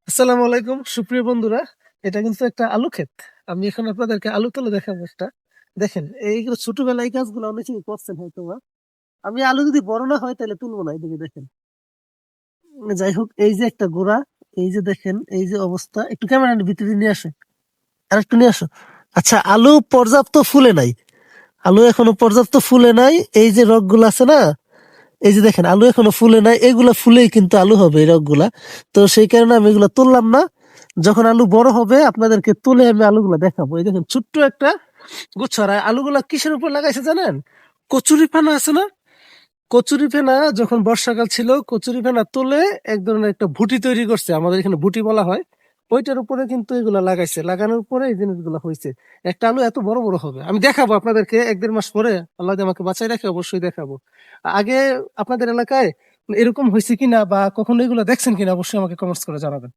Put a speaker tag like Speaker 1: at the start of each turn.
Speaker 1: আসসালামু আলাইকুম সুপ্রিয় বন্ধুরা। এটা কিন্তু একটা আলু ক্ষেত। আমি এখন আপনাদেরকে আলু তুলে দেখাবো একটা। দেখেন এইগুলো ছোটবেলায় এই কাজগুলো অনেকেই করছেন হয়তোবা। আমি আলু যদি বড় না হয় তাহলে তুলবো না। এদিকে দেখেন। যাই হোক এই যে একটা গোড়া, এই যে দেখেন এই যে অবস্থা। একটু ক্যামেরার ভিতরে নিয়ে আসো। আরেকটু নিয়ে আসো। আচ্ছা আলু পর্যাপ্ত ফুলে নাই। আলু এখনো পর্যাপ্ত ফুলে নাই। এই যে রগগুলো আছে না, এই যে দেখেন আলু এখনো ফুলে নাই, এগুলা ফুলেই কিন্তু আলু হবে এই রগগুলা। তো সেই কারণে আমি এগুলা তুললাম না। যখন আলু বড় হবে আপনাদেরকে তুলে আমি আলুগুলা দেখাবো। এই দেখেন ছোট্ট একটা গুচ্ছ। আর আলুগুলা কিসের উপর লাগাইছে জানেন? কচুরি ফেনা আছে না, কচুরি ফেনা। যখন বর্ষাকাল ছিল কচুরি ফেনা তুলে এক ধরনের একটা ভুটি তৈরি করছে, আমাদের এখানে ভুটি বলা হয়। ওইটার উপরে কিন্তু এগুলা লাগাইছে, লাগানোর পরে এই জিনিসগুলো হয়েছে। একটা আলু এত বড় বড় হবে, আমি দেখাবো আপনাদেরকে এক দেড় মাস পরে। আল্লাহ যদি আমাকে বাঁচাই রাখে অবশ্যই দেখাবো। আগে আপনাদের এলাকায় এরকম হয়েছে কিনা বা কখনো এগুলো দেখছেন কিনা অবশ্যই আমাকে কমেন্টস করে জানাবেন।